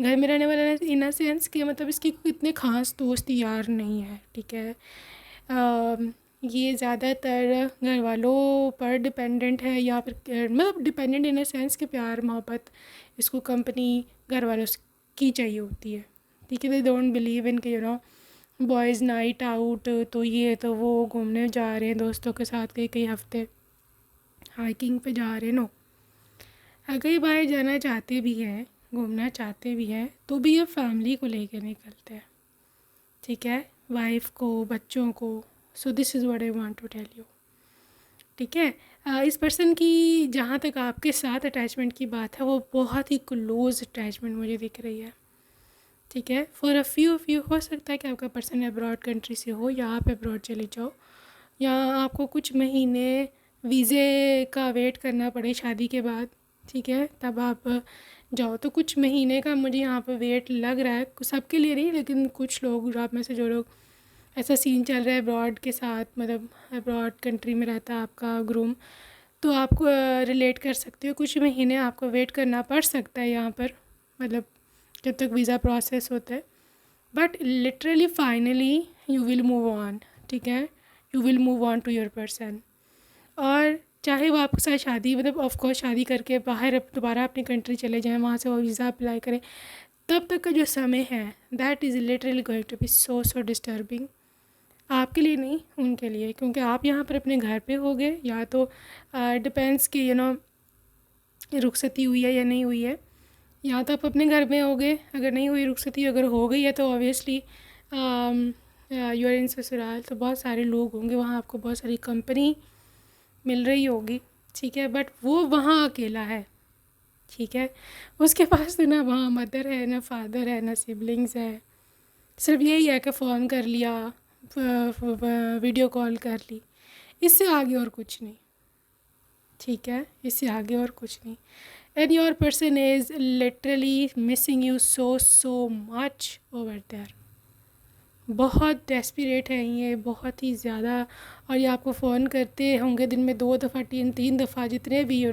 घर में रहने वाला इन अ सेंस कि मतलब इसके इतने ख़ास दोस्त यार नहीं है. ठीक है, ये ज़्यादातर घर वालों पर डिपेंडेंट है या फिर मतलब डिपेंडेंट इन अ सेंस कि प्यार मोहब्बत इसको कंपनी घर वालों की चाहिए होती है. ठीक है, दे डोंट बिलीव इन के बॉयज़ नाइट आउट, तो ये तो वो घूमने जा रहे हैं दोस्तों के साथ कई कई हफ्ते हाइकिंग पे जा रहे. नो, अगर भाई जाना चाहते भी हैं, घूमना चाहते भी हैं, तो भी ये फैमिली को लेकर निकलते हैं. ठीक है, वाइफ को, बच्चों को. So this is what I want to tell you. ठीक है, इस पर्सन की जहाँ तक आपके साथ अटैचमेंट की बात है, वो बहुत ही क्लोज अटैचमेंट मुझे दिख रही है. ठीक है, फॉर अ फ्यू हो सकता है कि आपका पर्सन अब्रॉड कंट्री से हो या आप अब्रॉड चले जाओ या आपको कुछ महीने वीज़े का वेट करना पड़े शादी के बाद, ठीक है, तब आप जाओ। तो कुछ महीने का मुझे यहाँ पर वेट लग रहा है, सबके लिए नहीं, लेकिन कुछ लोग आप में से जो लोग ऐसा सीन चल रहा है अब्रॉड के साथ, मतलब अब्रॉड कंट्री में रहता है आपका ग्रूम, तो आपको रिलेट कर सकते हो। कुछ महीने आपको वेट करना पड़ सकता है यहाँ पर, मतलब जब तक वीज़ा प्रोसेस होता है, but literally finally you will move on, ठीक है, you will move on to your person. और चाहे वो आपके साथ शादी, मतलब ऑफकोर्स शादी करके बाहर दोबारा अपनी कंट्री चले जाएं, वहाँ से वो वीज़ा अप्लाई करें, तब तक का जो समय है that is literally going to be so so disturbing, आपके लिए नहीं, उनके लिए, क्योंकि आप यहाँ पर अपने घर पे होगे, या तो डिपेंड्स कि रुखसती हुई है या नहीं हुई है, या तो आप अपने घर में होगे, अगर नहीं हुई रुखसती, अगर हो गई है तो ऑब्वियसली यूर इन ससुराल, तो बहुत सारे लोग होंगे वहाँ, आपको बहुत सारी कंपनी मिल रही होगी, ठीक है, बट वो वहाँ अकेला है, ठीक है, उसके पास तो ना वहाँ मदर है, ना फादर है, ना सिबलिंग्स है, सिर्फ यही है कि फ़ोन कर लिया, वीडियो कॉल कर ली, इससे आगे और कुछ नहीं, ठीक है, इससे आगे और कुछ नहीं। And your person is literally missing you so so much over there, बहुत डेस्परेट हैं ये, बहुत ही ज़्यादा। और ये आपको फ़ोन करते होंगे दिन में 2 दफ़ा, 3 दफ़ा, जितने भी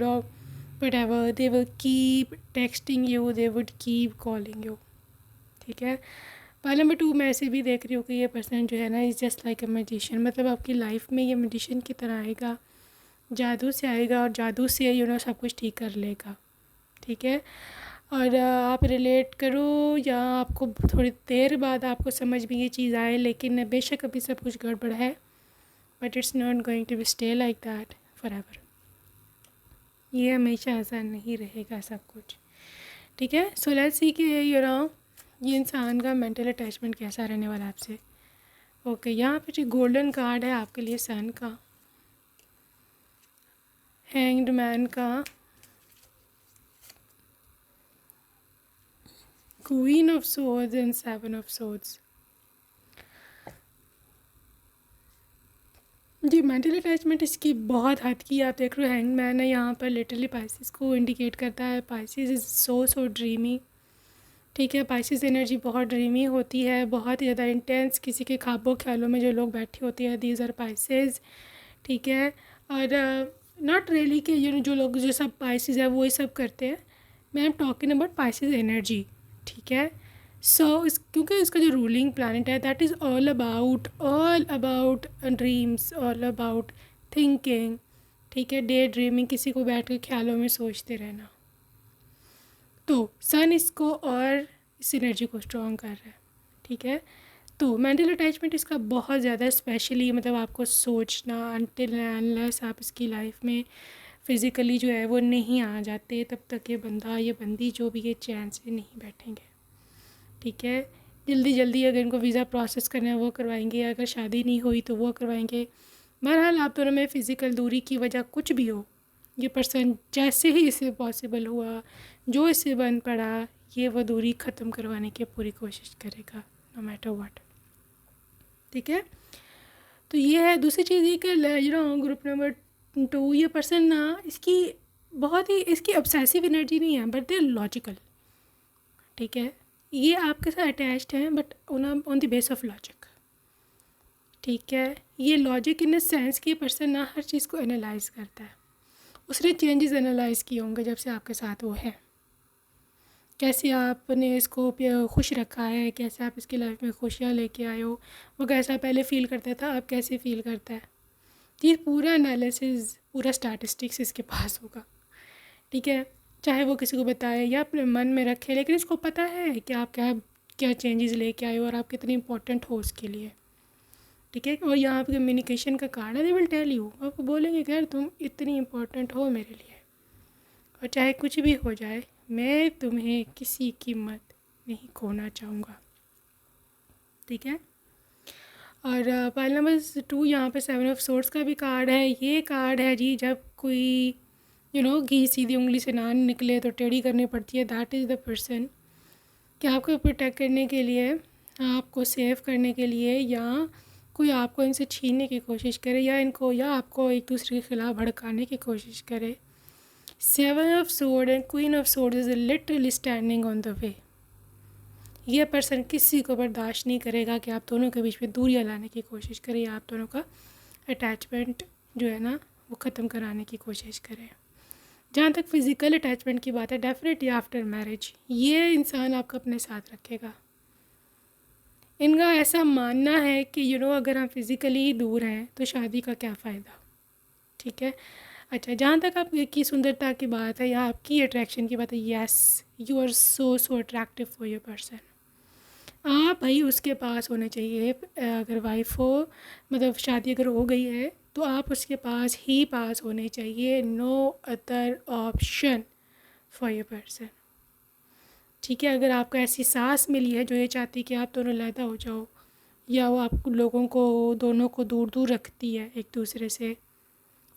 whatever, they will keep texting you, they would keep calling you, ठीक है। पहले नंबर 2 मैं ऐसे भी देख रही हूँ कि ये पर्सन जो है ना is just like a magician, मतलब आपकी लाइफ में ये मैजिशियन की तरह आएगा, जादू से आएगा और जादू से सब कुछ ठीक कर लेगा, ठीक है। और आप रिलेट करो या आपको थोड़ी देर बाद आपको समझ में ये चीज़ आए, लेकिन बेशक अभी सब कुछ गड़बड़ है, but it's not going to be stay like that forever, ये हमेशा ऐसा नहीं रहेगा सब कुछ, ठीक है। सो लेट्स सी कि ये इंसान का मेंटल अटैचमेंट कैसा रहने वाला है आपसे। ओके, यहाँ पे जो गोल्डन कार्ड है आपके लिए सन का, हैंग्ड मैन का, queen of swords and 7 of swords. जी, मेंटल अटैचमेंट इसकी बहुत हद की आप देख रहे हो, हैंग मैन है यहाँ पर, लिटरली पाइसिस को इंडिकेट करता है। Pisces is so so dreamy, ठीक है, पाइसिस एनर्जी बहुत ड्रीमी होती है, बहुत ही ज़्यादा इंटेंस, किसी के ख्वाबों ख्यालों में जो लोग बैठे होते हैं, दीज आर पाइसिस, ठीक है। और नॉट रियली कि जो लोग जो सब पाइसिस है वो ये सब करते हैं, मैं am talking about Pisces energy, ठीक है। सो क्योंकि इसका जो रूलिंग प्लानट है that is all about dreams, all about thinking, ठीक है, डे ड्रीमिंग, किसी को बैठ कर ख्यालों में सोचते रहना। तो सन इसको और इस एनर्जी को स्ट्रॉन्ग कर रहा है, ठीक है। तो मेंटल अटैचमेंट इसका बहुत ज़्यादा स्पेशली, मतलब आपको सोचना, अनटिल अनलेस आप इसकी लाइफ में फ़िज़िकली जो है वो नहीं आ जाते, तब तक ये बंदा ये बंदी जो भी ये चैन से नहीं बैठेंगे, ठीक है। जल्दी जल्दी अगर इनको वीज़ा प्रोसेस करना है वो करवाएंगे, अगर शादी नहीं हुई तो वो करवाएंगे। बहरहाल आप दोनों में फ़िज़िकल दूरी की वजह कुछ भी हो, ये पर्सन जैसे ही इसे पॉसिबल हुआ, जो इससे बन पड़ा, ये वो दूरी ख़त्म करवाने की पूरी कोशिश करेगा, नो मैटर व्हाट, ठीक है। तो ये है। दूसरी चीज़ ये कि ग्रुप नंबर 2, ये पर्सन ना इसकी बहुत ही इसकी ऑब्सेसिव एनर्जी नहीं है, बट दे लॉजिकल, ठीक है। ये आपके साथ अटैच्ड हैं but on the base of logic, ठीक है। ये लॉजिक इन द सेंस कि ये पर्सन ना हर चीज़ को एनालाइज करता है, उसने चेंजेस एनालाइज किए होंगे जब से आपके साथ वो है, कैसे आपने इसको खुश रखा है, कैसे आप इसकी लाइफ में खुशियाँ लेके आए हो, वो कैसा पहले फ़ील करता था, अब कैसे फ़ील करता है, ये पूरा एनालिसिस, पूरा स्टैटिस्टिक्स इसके पास होगा, ठीक है। चाहे वो किसी को बताए या अपने मन में रखे, लेकिन इसको पता है कि आप क्या क्या चेंजेस लेके आए हो और आप कितने इंपॉर्टेंट हो उसके लिए, ठीक है। और यहाँ पे कम्युनिकेशन का कार्ड है, दे विल टेल यू, आपको बोलेंगे कि यार तुम इतनी इंपॉर्टेंट हो मेरे लिए, और चाहे कुछ भी हो जाए मैं तुम्हें किसी कीमत नहीं खोना चाहूँगा, ठीक है। और पाइल नंबर 2 यहाँ पे 7 ऑफ सोर्ड्स का भी कार्ड है। ये कार्ड है जी, जब कोई घी सीधी उंगली से ना निकले तो टेढ़ी करनी पड़ती है, दैट इज़ द पर्सन कि आपको प्रोटेक्ट करने के लिए, आपको सेव करने के लिए, या कोई आपको इनसे छीनने की कोशिश करे या आपको एक दूसरे के खिलाफ भड़काने की कोशिश करे। Seven of sword and queen of sword is literally standing on the way. ये पर्सन किसी को बर्दाश्त नहीं करेगा कि आप दोनों के बीच में दूरियां लाने की कोशिश करें या आप दोनों का अटैचमेंट जो है ना वो ख़त्म कराने की कोशिश करें। जहाँ तक फ़िज़िकल अटैचमेंट की बात है, डेफिनेटली आफ्टर मैरिज ये इंसान आपका अपने साथ रखेगा। इनका ऐसा मानना है कि अगर हम फिज़िकली दूर हैं तो शादी का क्या फ़ायदा। ठीक है। अच्छा, जहाँ तक आपकी सुंदरता की बात है या आपकी अट्रैक्शन की बात है, yes you are so attractive for your person. आप भाई उसके पास होने चाहिए। अगर वाइफ हो, मतलब शादी अगर हो गई है तो आप उसके पास होने चाहिए। No other option for your person. ठीक है। अगर आपको ऐसी सास मिली है जो ये चाहती कि आप दोनों अलहदा हो जाओ या वो आप लोगों को दोनों को दूर दूर रखती है एक दूसरे से,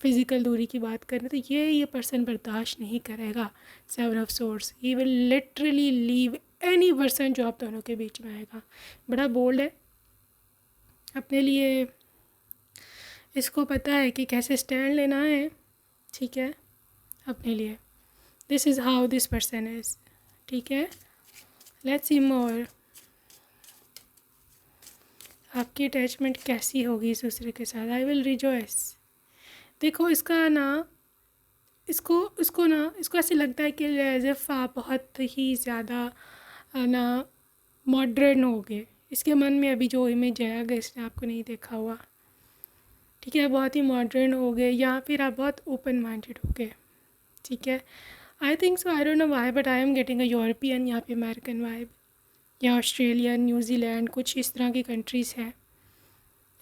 फ़िज़िकल दूरी की बात करें, तो ये पर्सन बर्दाश्त नहीं करेगा। Seven of swords, he will literally leave any person जो आप दोनों के बीच में आएगा। बड़ा बोल्ड है, अपने लिए इसको पता है कि कैसे स्टैंड लेना है। ठीक है, अपने लिए। This is how this person is. ठीक है, लेट्स सी मोर। आपकी अटैचमेंट कैसी होगी इस दूसरे के साथ। I will rejoice. देखो इसको ऐसे लगता है कि एज एफ आप बहुत ही ज़्यादा ना मॉडर्न हो गए। इसके मन में अभी जो इमेज है, अगर इसने आपको नहीं देखा हुआ, ठीक है, बहुत ही मॉडर्न हो गए या फिर आप बहुत ओपन माइंडेड हो गए। ठीक है, I think so, I don't know why, but I am getting a European या फिर अमेरिकन वाइब या ऑस्ट्रेलियन, न्यूजीलैंड, कुछ इस तरह की कंट्रीज़ हैं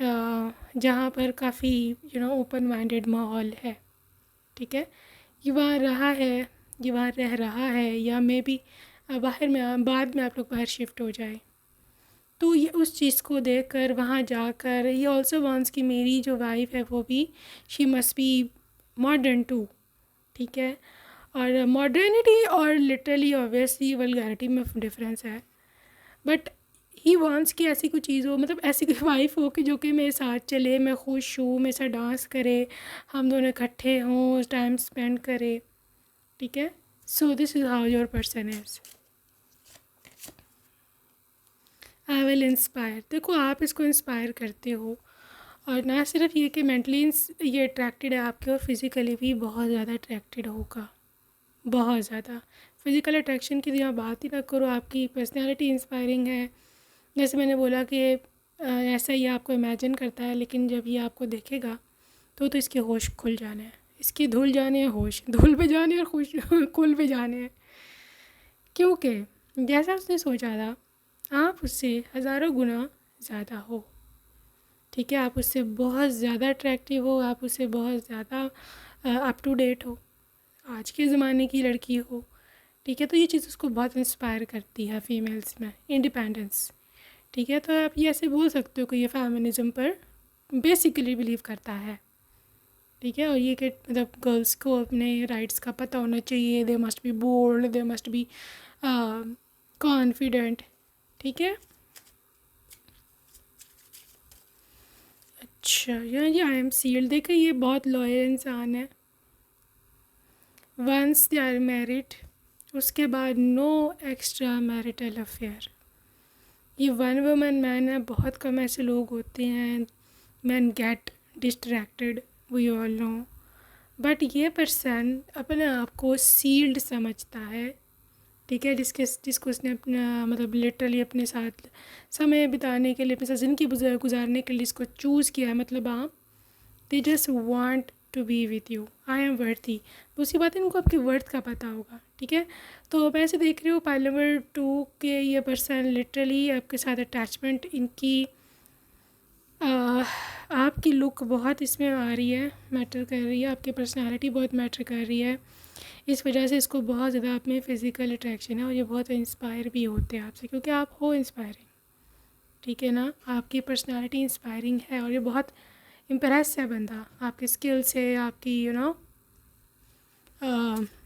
जहाँ पर काफ़ी ओपन माइंडेड माहौल है। ठीक है, ये वहाँ रह रहा है या मे बी बाहर में बाद में आप लोग बाहर शिफ्ट हो जाए, तो ये उस चीज़ को देखकर वहाँ जाकर ये ऑल्सो वांट्स कि मेरी जो वाइफ है वो भी she must be modern too. ठीक है, और मॉडर्निटी और लिटरली ऑब्वियसली वल्गैरिटी में डिफरेंस है, बट ही वांट्स कि ऐसी कोई चीज़ हो, मतलब ऐसी कोई वाइफ हो कि जो कि मेरे साथ चले, मैं खुश हूँ, मेरे साथ डांस करे, हम दोनों इकट्ठे हों, टाइम स्पेंड करें। ठीक है, सो this is how your person is. I will inspire. देखो, आप इसको इंस्पायर करते हो, और ना सिर्फ ये कि मेंटली ये अट्रैक्टेड है आपके, और फिज़िकली भी बहुत ज़्यादा अट्रैक्टेड होगा, बहुत ज़्यादा। फिज़िकल अट्रैक्शन की यहाँ बात ही ना करो, आपकी पर्सनैलिटी इंस्पायरिंग है। जैसे मैंने बोला कि ऐसा ही आपको इमेजिन करता है, लेकिन जब ये आपको देखेगा तो इसके होश खुल जाने हैं, इसकी धुल जाने हैं, होश धुल पे जाने और खुश खुल पे जाने हैं। क्योंकि जैसा उसने सोचा था आप उससे हज़ारों गुना ज़्यादा हो। ठीक है, आप उससे बहुत ज़्यादा अट्रैक्टिव हो, आप उससे बहुत ज़्यादा अप टू डेट हो, आज के ज़माने की लड़की हो। ठीक है, तो ये चीज़ उसको बहुत इंस्पायर करती है फीमेल्स में, इंडिपेंडेंस। ठीक है, तो आप ये ऐसे बोल सकते हो कि ये फेमिनिज़म पर बेसिकली बिलीव करता है। ठीक है, और ये कि मतलब गर्ल्स को अपने राइट्स का पता होना चाहिए, they must be bold, they must be confident. ठीक है, अच्छा, ये आई एम सील्ड। देखिए, ये बहुत लॉयल इंसान है। वंस दे आर मैरिड, उसके बाद नो एक्स्ट्रा मैरिटल अफेयर। ये वन वुमन मैन है, बहुत कम ऐसे लोग होते हैं। Man get distracted, we all know, but ये पर्सन अपने आप को सील्ड समझता है। ठीक है, जिसको उसने अपना मतलब लिटरली अपने साथ समय बिताने के लिए, अपने साथ ज़िंदगी गुजारने के लिए इसको चूज़ किया है। मतलब आप they just want to be with you, I am worthy. दूसरी बात है, इनको आपके वर्थ का पता होगा। ठीक है, तो मैं ऐसे देख रही हूँ पाइल नंबर 2 के ये पर्सन लिटरली आपके साथ अटैचमेंट इनकी आपकी लुक बहुत इसमें आ रही है, मैटर कर रही है, आपकी पर्सनालिटी बहुत मैटर कर रही है। इस वजह से इसको बहुत ज़्यादा आप में फ़िज़िकल अट्रैक्शन है, और ये बहुत इंस्पायर भी होते हैं आपसे, क्योंकि आप हो इंस्पायरिंग। ठीक है ना, आपकी पर्सनालिटी इंस्पायरिंग है, और ये बहुत इम्प्रेस है बंदा आपके स्किल से, आपकी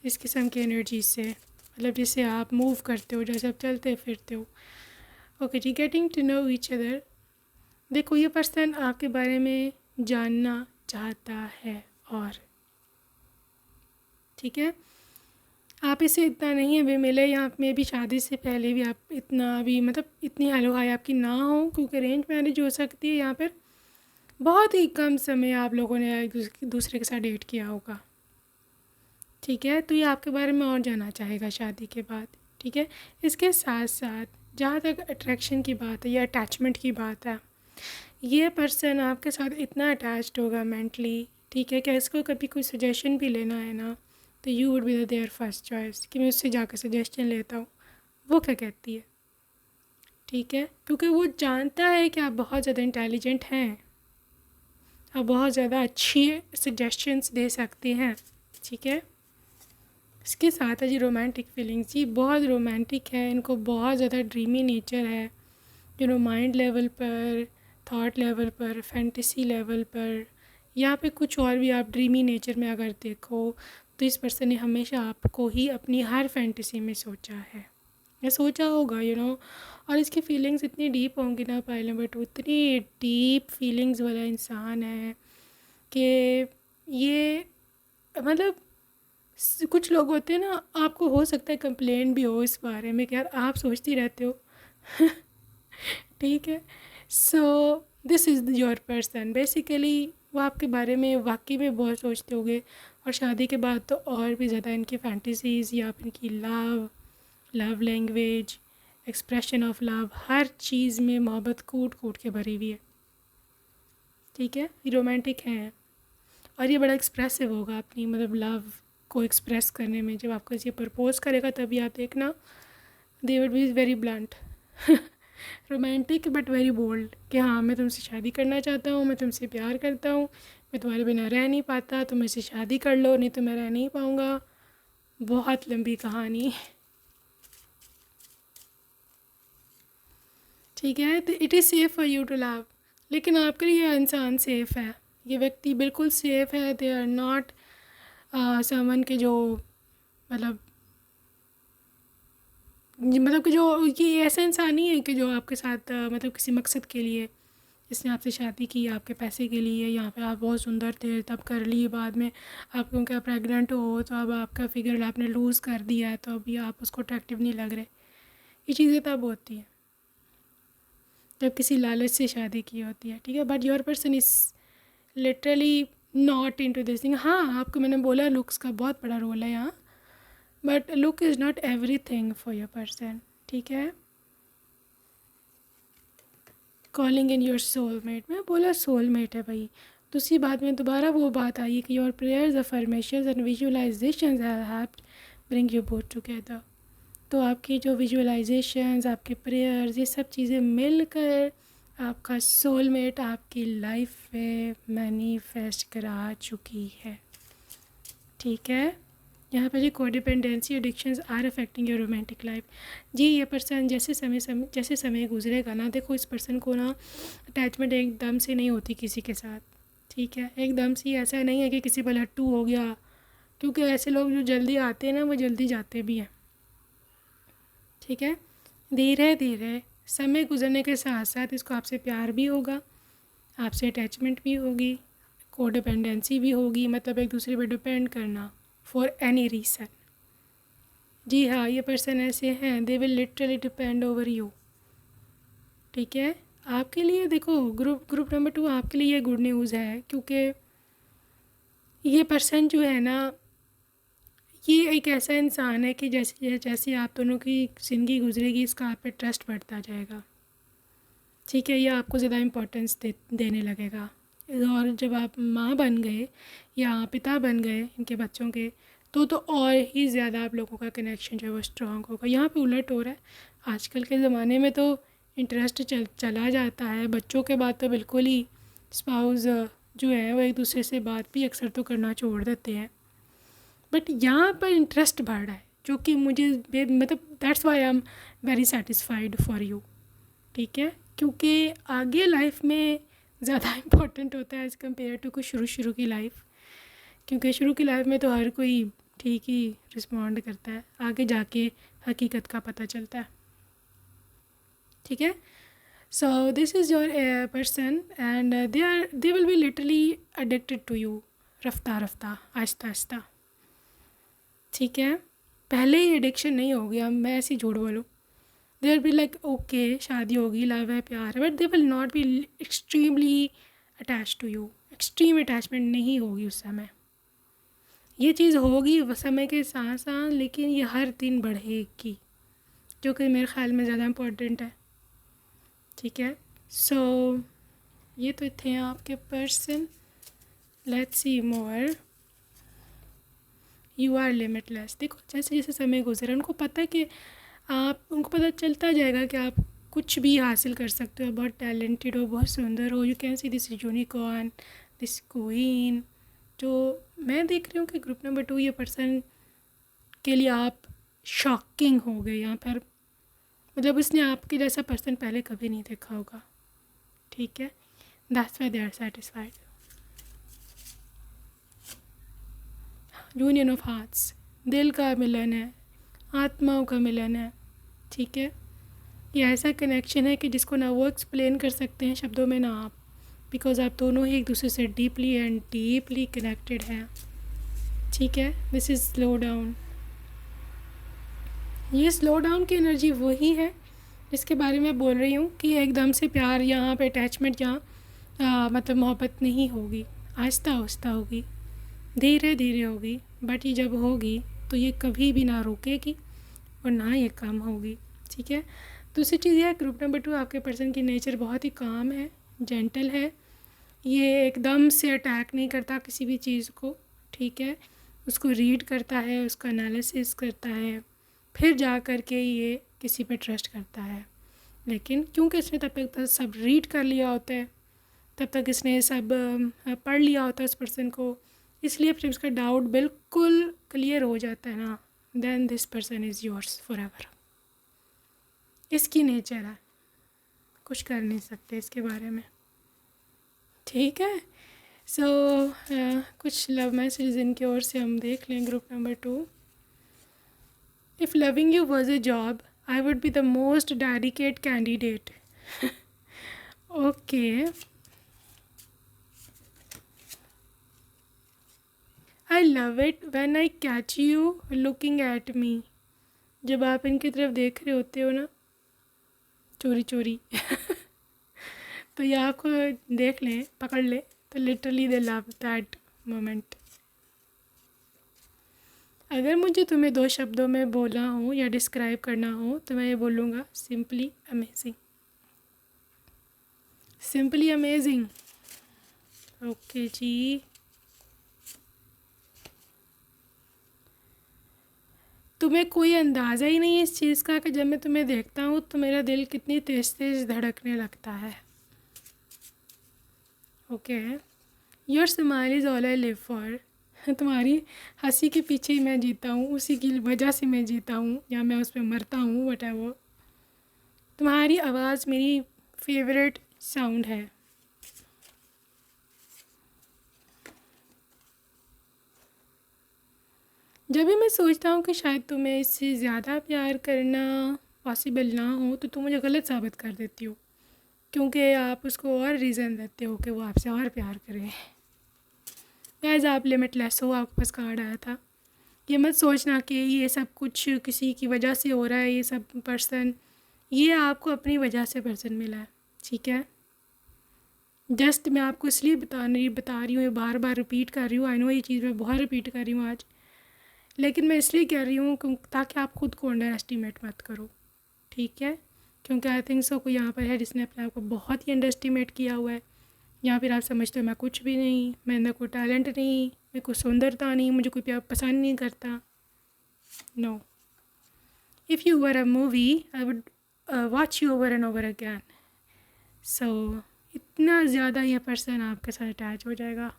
इस किस्म की एनर्जी से, मतलब जिससे आप मूव करते हो, जैसे आप चलते फिरते हो। ओके जी, getting to know each other. देखो ये पर्सन आपके बारे में जानना चाहता है, और ठीक है, आप इससे इतना नहीं अभी मिले, या आप में भी शादी से पहले भी आप इतना अभी मतलब इतनी हेलो हाय आपकी ना हो, क्योंकि अरेंज मैरिज हो सकती है यहाँ पर। बहुत ही कम समय आप लोगों ने एक दूसरे के साथ डेट किया होगा, ठीक है। तो ये आपके बारे में और जानना चाहेगा शादी के बाद, ठीक है। इसके साथ साथ जहाँ तक अट्रैक्शन की बात है या अटैचमेंट की बात है, ये पर्सन आपके साथ इतना अटैच्ड होगा मेंटली, ठीक है, कि इसको कभी कोई सजेशन भी लेना है ना, तो you would be the their first choice कि मैं उससे जाकर सजेशन लेता हूँ। वो क्या कहती है, ठीक है, क्योंकि वो जानता है कि आप बहुत ज़्यादा इंटेलिजेंट हैं, आप बहुत ज़्यादा अच्छी सजेशंस दे सकते हैं, ठीक है। इसके साथ है जी रोमांटिक फीलिंग्स, जी बहुत रोमांटिक है, इनको बहुत ज़्यादा ड्रीमी नेचर है, माइंड लेवल पर, थॉट लेवल पर, फैंटेसी लेवल पर, यहाँ पे कुछ और भी आप ड्रीमी नेचर में अगर देखो तो इस पर्सन ने हमेशा आपको ही अपनी हर फैंटेसी में सोचा है या सोचा होगा, और इसकी फीलिंग्स इतनी डीप होंगी ना पायल, बट उतनी डीप फीलिंग्स वाला इंसान है कि ये मतलब कुछ लोग होते हैं ना, आपको हो सकता है कंप्लेन भी हो इस बारे में कि यार आप सोचती रहते हो ठीक है। सो this is your person basically, वो आपके बारे में वाकई में बहुत सोचते होंगे, और शादी के बाद तो और भी ज़्यादा इनकी फैंटेसीज़ या इनकी love language, expression of love, हर चीज़ में मोहब्बत कूट कूट के भरी हुई है, ठीक है। ये रोमांटिक हैं, और ये बड़ा एक्सप्रेसिव होगा अपनी मतलब लव को एक्सप्रेस करने में। जब आपको ये प्रपोज़ करेगा तभी आप देखना, they would be very blunt romantic but very bold कि हाँ मैं तुमसे शादी करना चाहता हूँ, मैं तुमसे प्यार करता हूँ, मैं तुम्हारे बिना रह नहीं पाता, तुम मुझसे शादी कर लो नहीं तो मैं रह नहीं पाऊँगा। बहुत लंबी कहानी, ठीक है। तो it is safe for you to love, लेकिन आपके लिए यह इंसान सेफ़ है, ये व्यक्ति बिल्कुल सेफ़ है। दे आर नॉट समवन के जो मतलब कि जो ये ऐसा इंसान नहीं है कि जो आपके साथ मतलब किसी मकसद के लिए जिसने आपसे शादी की आपके पैसे के लिए, यहाँ पे आप बहुत सुंदर थे तब कर लिए, बाद में आप क्योंकि आप प्रेग्नेंट हो तो अब आपका फिगर आपने लूज़ कर दिया है तो अभी आप उसको अट्रैक्टिव नहीं लग रहे। ये चीज़ें तब होती हैं जब किसी लालच से शादी की होती है, ठीक है। But your person is literally not into this thing. हाँ आपको मैंने बोला लुक्स का बहुत बड़ा रोल है यहाँ, but look is not everything for your person, ठीक है। कॉलिंग इन योर सोलमेट, मैं बोला सोलमेट है भाई, दूसरी बात में दोबारा वो बात आई कि your prayers, affirmations and visualisations have helped bring you both together. तो आपकी जो विजुअलाइजेशंस, आपके प्रेयर्स, ये सब चीज़ें मिलकर आपका सोलमेट आपकी लाइफ में मैनिफेस्ट करा चुकी है, ठीक है। यहाँ पर जी codependency addictions are affecting your romantic life. जी ये पर्सन जैसे समय गुजरेगा ना, देखो इस पर्सन को ना अटैचमेंट एकदम से नहीं होती किसी के साथ, ठीक है। एकदम से ऐसा नहीं है कि किसी पर लट्टू हो गया, क्योंकि ऐसे लोग जो जल्दी आते हैं ना वो जल्दी जाते भी हैं, ठीक है। धीरे धीरे समय गुजरने के साथ साथ इसको आपसे प्यार भी होगा, आपसे अटैचमेंट भी होगी, कोडिपेंडेंसी भी होगी, मतलब एक दूसरे पर डिपेंड करना फॉर एनी रीज़न। जी हाँ ये पर्सन ऐसे हैं, they will literally depend over you, ठीक है। आपके लिए देखो ग्रुप नंबर 2 आपके लिए ये गुड न्यूज़ है, क्योंकि ये पर्सन जो है ना, ये एक ऐसा इंसान है कि जैसे जैसे आप दोनों की ज़िंदगी गुजरेगी इसका आप पे ट्रस्ट बढ़ता जाएगा, ठीक है। ये आपको ज़्यादा इम्पोर्टेंस देने लगेगा, और जब आप माँ बन गए या पिता बन गए इनके बच्चों के, तो और ही ज़्यादा आप लोगों का कनेक्शन जो है वो स्ट्रॉन्ग होगा। यहाँ पे उलट हो रहा है आजकल के ज़माने में, तो इंटरेस्ट चला जाता है बच्चों के बाद तो बिल्कुल ही स्पाउस जो है वो एक दूसरे से बात भी अक्सर तो करना छोड़ देते हैं, बट यहाँ पर इंटरेस्ट बढ़ रहा है, जो कि मुझे मतलब that's why I am very satisfied for you, ठीक है। क्योंकि आगे लाइफ में ज़्यादा इम्पोर्टेंट होता है एज़ कम्पेयर टू कुछ शुरू की लाइफ, क्योंकि शुरू की लाइफ में तो हर कोई ठीक ही रिस्पॉन्ड करता है, आगे जाके हकीकत का पता चलता है, ठीक है। So this is your person, and they will be literally addicted to you. रफ्ता रफ्ता आहिस्ता आहिस्ता, ठीक है। पहले ही एडिक्शन नहीं होगी, अब मैं ऐसी झूठ बोलूँ। They will be like okay शादी होगी, लव है, प्यार है, but they will not be extremely attach to you. Extreme attachment नहीं होगी उस समय। ये चीज़ होगी समय के साथ साथ, लेकिन ये हर दिन बढ़ेगी, जो कि मेरे ख्याल में ज़्यादा इम्पोर्टेंट है, ठीक है। सो ये तो थे आपके person. Let's see more. You are limitless. देखो जैसे जैसे समय गुजरा, उनको पता है कि उनको पता चलता जाएगा कि आप कुछ भी हासिल कर सकते हो, बहुत टैलेंटेड हो, बहुत सुंदर हो। You can see this unicorn, this queen. जो मैं देख रही हूँ कि ग्रुप नंबर 2 ये पर्सन के लिए आप शॉकिंग हो गए यहाँ पर। मतलब उसने आपके जैसा पर्सन पहले कभी नहीं देखा होगा, ठीक है। That's why they are satisfied. Union of hearts, दिल का मिलन है, आत्माओं का मिलन है, ठीक है। ये ऐसा कनेक्शन है कि जिसको ना वो एक्सप्लेन कर सकते हैं शब्दों में ना आप, बिकॉज आप दोनों ही एक दूसरे से डीपली कनेक्टेड हैं, ठीक है। This is slow down. ये स्लो डाउन की एनर्जी वही है जिसके बारे में बोल रही हूँ कि एकदम से प्यार यहाँ पे अटैचमेंट यहाँ मतलब मोहब्बत नहीं होगी, आहिस्ता आहिस्ता होगी, धीरे धीरे होगी। बट ये जब होगी तो ये कभी भी ना रुकेगी और ना ये कम होगी, ठीक है। दूसरी चीज़ यह है, ग्रुप नंबर 2 आपके पर्सन की नेचर बहुत ही काम है, जेंटल है। ये एकदम से अटैक नहीं करता किसी भी चीज़ को, ठीक है। उसको रीड करता है, उसका एनालिसिस करता है, फिर जा कर के ये किसी पे ट्रस्ट करता है। लेकिन क्योंकि इसने तब तक सब रीड कर लिया होता है, तब तक इसने सब पढ़ लिया होता है उस पर्सन को, इसलिए फिर उसका डाउट बिल्कुल क्लियर हो जाता है ना, then this person is yours forever. इसकी नेचर है, कुछ कर नहीं सकते इसके बारे में, ठीक है। सो कुछ लव मैसेज इनकी ओर से हम देख लें। Group number 2, if loving you was a job I would be the most dedicate candidate. Okay, I love it when I catch you looking at me. जब आप इनकी तरफ देख रहे होते हो ना चोरी चोरी तो ये आपको देख लें, पकड़ ले, तो literally they love that moment. अगर मुझे तुम्हें 2 शब्दों में बोलना हो या डिस्क्राइब करना हो तो मैं ये बोलूँगा, simply amazing. Simply amazing, okay जी। तुम्हें कोई अंदाज़ा ही नहीं है इस चीज़ का कि जब मैं तुम्हें देखता हूँ तो मेरा दिल कितनी तेज़ तेज़ धड़कने लगता है, okay. Your smile is all I live for. तुम्हारी हंसी के पीछे ही मैं जीता हूँ, उसी की वजह से मैं जीता हूँ या मैं उस पर मरता हूँ, व्हाटएवर। तुम्हारी आवाज़ मेरी फेवरेट साउंड है। जब भी मैं सोचता हूँ कि शायद तुम्हें इससे ज़्यादा प्यार करना पॉसिबल ना हो तो तुम मुझे गलत साबित कर देती हो, क्योंकि आप उसको और रीज़न देते हो कि वो आपसे और प्यार करे। गाइस आप लिमिटलेस हो, आपके पास कार्ड आया था। ये मत सोचना कि ये सब कुछ किसी की वजह से हो रहा है, ये सब पर्सन, ये आपको अपनी वजह से पर्सन मिला है, ठीक है। जस्ट मैं आपको इसलिए बता रही हूँ, ये बार बार रिपीट कर रही हूँ। आई नो ये चीज़ मैं बहुत रिपीट कर रही हूँ आज, लेकिन मैं इसलिए कह रही हूँ ताकि आप खुद को अंडर एस्टिमेट मत करो, ठीक है। क्योंकि आई थिंक सो कोई यहाँ पर है जिसने अपने आप को बहुत ही अंडर एस्टिमेट किया हुआ है, या फिर आप समझते हो मैं कुछ भी नहीं, मेरे अंदर कोई टैलेंट नहीं, मेरे को सुंदरता नहीं, मुझे कोई प्यार पसंद नहीं करता। No, if you were a movie I would watch you over and over again. So इतना ज़्यादा ये पर्सन आपके साथ अटैच हो जाएगा।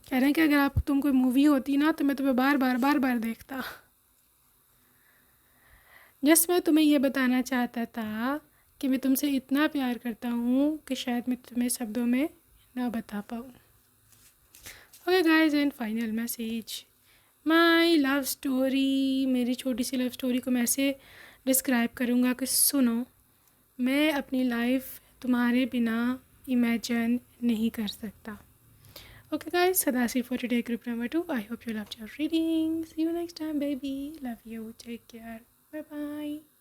कह रहे हैं कि अगर आप तुम कोई मूवी होती ना तो मैं तुम्हें बार बार देखता। जस्ट मैं तुम्हें ये बताना चाहता था कि मैं तुमसे इतना प्यार करता हूँ कि शायद मैं तुम्हें शब्दों में ना बता पाऊँ। Okay guys, and final message, my love story. मेरी छोटी सी लव स्टोरी को मैं ऐसे डिस्क्राइब करूँगा कि सुनो, मैं अपनी लाइफ तुम्हारे बिना इमेजिन नहीं कर सकता. Okay guys, so that's it for today, group number 2. I hope you loved your reading. See you next time, baby. Love you. Take care. Bye bye.